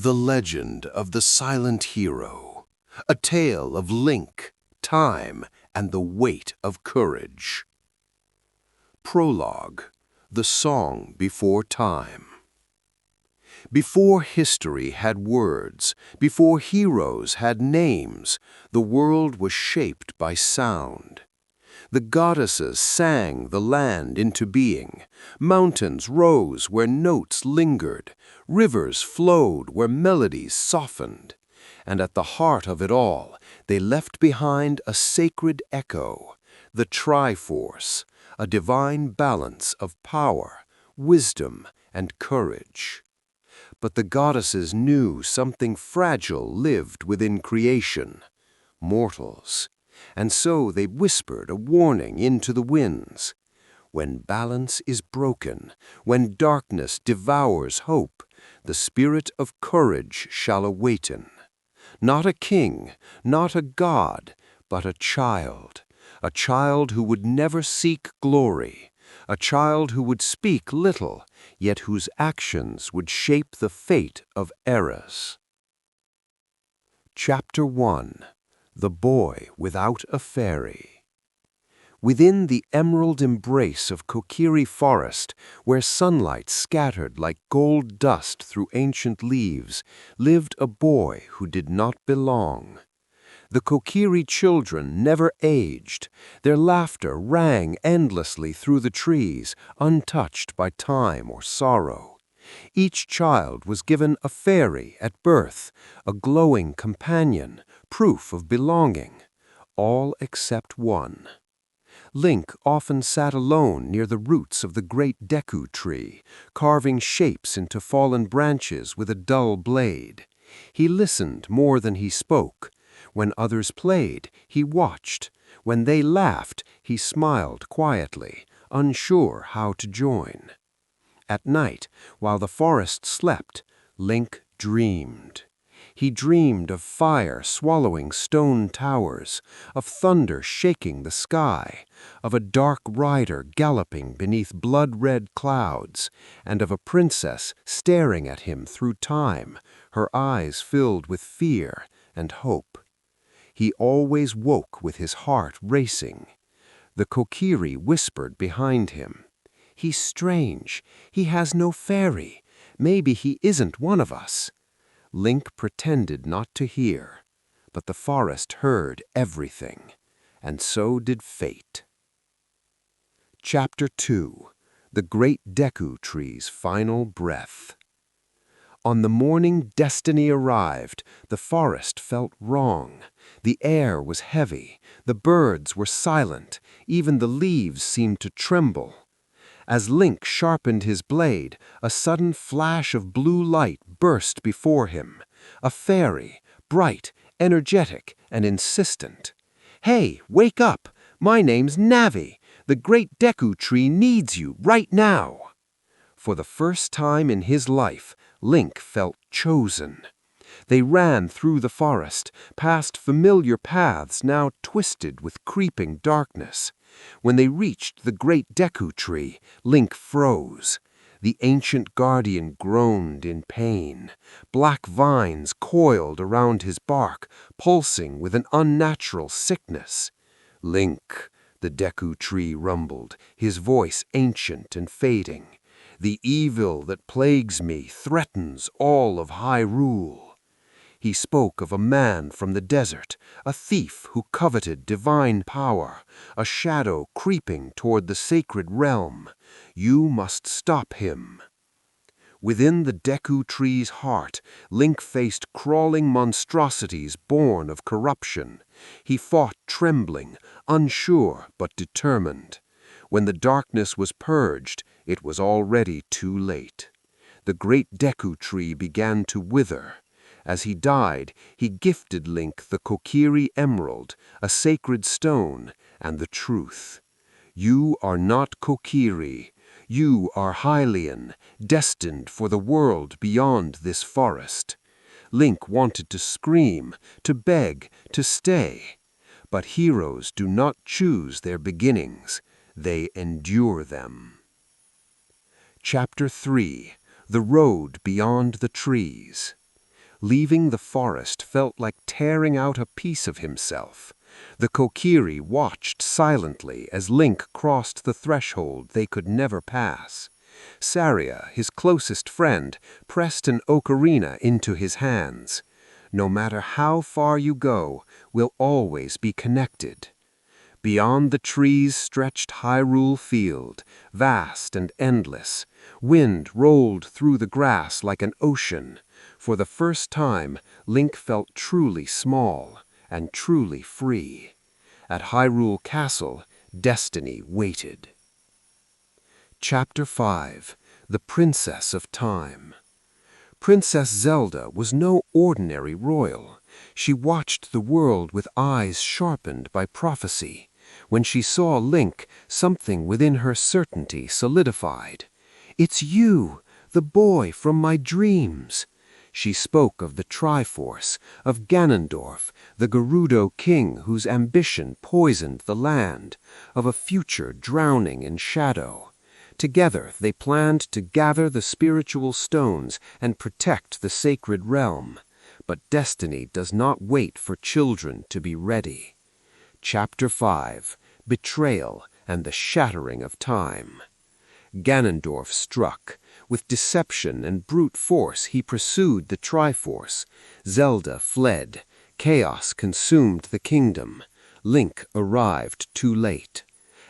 The Legend of the Silent Hero, a tale of Link, time, and the weight of courage. Prologue, the song before time. Before history had words, before heroes had names, the world was shaped by sound. The goddesses sang the land into being. Mountains rose where notes lingered. Rivers flowed where melodies softened. And at the heart of it all, they left behind a sacred echo, the Triforce, a divine balance of power, wisdom, and courage. But the goddesses knew something fragile lived within creation, mortals. And so they whispered a warning into the winds. When balance is broken, when darkness devours hope, the spirit of courage shall awaken. Not a king, not a god, but a child who would never seek glory, a child who would speak little, yet whose actions would shape the fate of eras. Chapter 1. The Boy Without a Fairy. Within the emerald embrace of Kokiri Forest, where sunlight scattered like gold dust through ancient leaves, lived a boy who did not belong. The Kokiri children never aged. Their laughter rang endlessly through the trees, untouched by time or sorrow. Each child was given a fairy at birth, a glowing companion, proof of belonging, all except one. Link often sat alone near the roots of the great Deku tree, carving shapes into fallen branches with a dull blade. He listened more than he spoke. When others played, he watched. When they laughed, he smiled quietly, unsure how to join. At night, while the forest slept, Link dreamed. He dreamed of fire swallowing stone towers, of thunder shaking the sky, of a dark rider galloping beneath blood-red clouds, and of a princess staring at him through time, her eyes filled with fear and hope. He always woke with his heart racing. The Kokiri whispered behind him, "He's strange. He has no fairy. Maybe he isn't one of us." Link pretended not to hear, but the forest heard everything, and so did fate. Chapter 2. The Great Deku Tree's Final Breath. On the morning destiny arrived, the forest felt wrong. The air was heavy, the birds were silent, even the leaves seemed to tremble. As Link sharpened his blade, a sudden flash of blue light burst before him. A fairy, bright, energetic, and insistent. "Hey, wake up! My name's Navi. The great Deku Tree needs you right now." For the first time in his life, Link felt chosen. They ran through the forest, past familiar paths now twisted with creeping darkness. When they reached the great Deku Tree, Link froze. The ancient guardian groaned in pain. Black vines coiled around his bark, pulsing with an unnatural sickness. "Link," the Deku Tree rumbled, his voice ancient and fading. "The evil that plagues me threatens all of Hyrule." He spoke of a man from the desert, a thief who coveted divine power, a shadow creeping toward the sacred realm. You must stop him. Within the Deku Tree's heart, Link faced crawling monstrosities born of corruption. He fought trembling, unsure but determined. When the darkness was purged, it was already too late. The great Deku Tree began to wither. As he died, he gifted Link the Kokiri Emerald, a sacred stone, and the truth. You are not Kokiri. You are Hylian, destined for the world beyond this forest. Link wanted to scream, to beg, to stay. But heroes do not choose their beginnings. They endure them. Chapter 3. The Road Beyond the Trees. Leaving the forest felt like tearing out a piece of himself. The Kokiri watched silently as Link crossed the threshold they could never pass. Saria, his closest friend, pressed an ocarina into his hands. No matter how far you go, we'll always be connected. Beyond the trees stretched Hyrule Field, vast and endless. Wind rolled through the grass like an ocean. For the first time, Link felt truly small and truly free. At Hyrule Castle, destiny waited. Chapter 5. The Princess of Time. Princess Zelda was no ordinary royal. She watched the world with eyes sharpened by prophecy. When she saw Link, something within her certainty solidified. "It's you, the boy from my dreams." She spoke of the Triforce, of Ganondorf, the Gerudo king whose ambition poisoned the land, of a future drowning in shadow. Together they planned to gather the spiritual stones and protect the sacred realm. But destiny does not wait for children to be ready. Chapter 5. Betrayal and the Shattering of Time. Ganondorf struck. With deception and brute force he pursued the Triforce. Zelda fled. Chaos consumed the kingdom. Link arrived too late.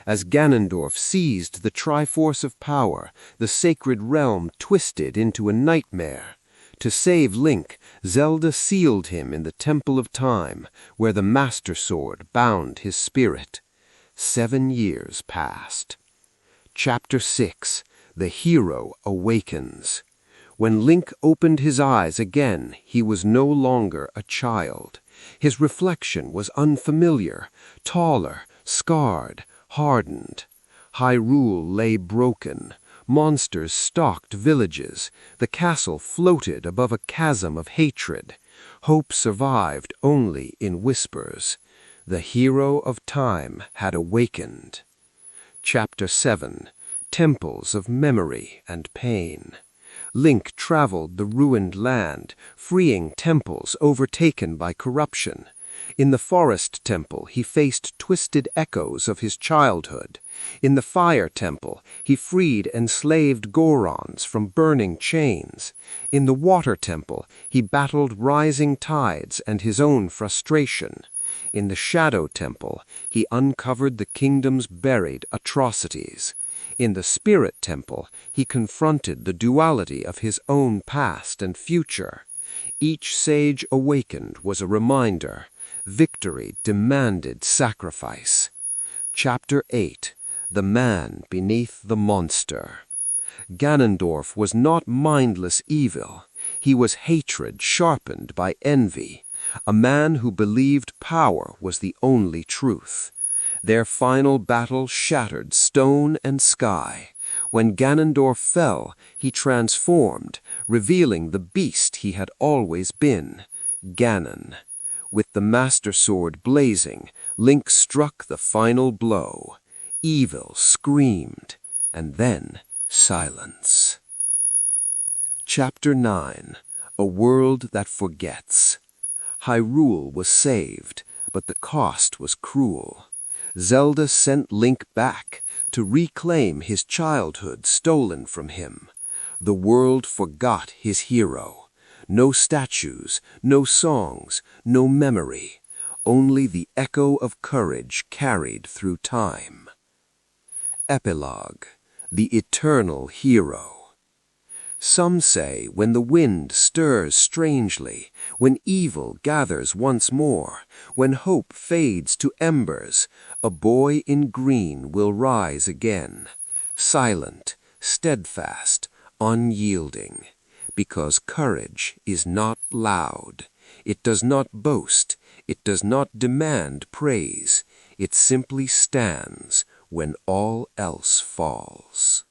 As Ganondorf seized the Triforce of power, the sacred realm twisted into a nightmare. To save Link, Zelda sealed him in the Temple of Time, where the Master Sword bound his spirit. 7 years passed. Chapter 6. The Hero Awakens. When Link opened his eyes again, he was no longer a child. His reflection was unfamiliar, taller, scarred, hardened. Hyrule lay broken. Monsters stalked villages. The castle floated above a chasm of hatred. Hope survived only in whispers. The hero of time had awakened. Chapter 7. Temples of Memory and Pain. Link traveled the ruined land, freeing temples overtaken by corruption. In the Forest Temple, he faced twisted echoes of his childhood. In the Fire Temple, he freed enslaved Gorons from burning chains. In the Water Temple, he battled rising tides and his own frustration. In the Shadow Temple, he uncovered the kingdom's buried atrocities. In the Spirit Temple, he confronted the duality of his own past and future. Each sage awakened was a reminder. Victory demanded sacrifice. Chapter 8. The Man Beneath the Monster. Ganondorf was not mindless evil. He was hatred sharpened by envy. A man who believed power was the only truth. Their final battle shattered stone and sky. When Ganondorf fell, he transformed, revealing the beast he had always been, Ganon. With the Master Sword blazing, Link struck the final blow. Evil screamed, and then silence. Chapter 9. A World That Forgets. Hyrule was saved, but the cost was cruel. Zelda sent Link back to reclaim his childhood stolen from him. The world forgot his hero. No statues, no songs, no memory. Only the echo of courage carried through time. Epilogue. The Eternal Hero. Some say when the wind stirs strangely, when evil gathers once more, when hope fades to embers, a boy in green will rise again, silent, steadfast, unyielding, because courage is not loud. It does not boast. It does not demand praise. It simply stands when all else falls.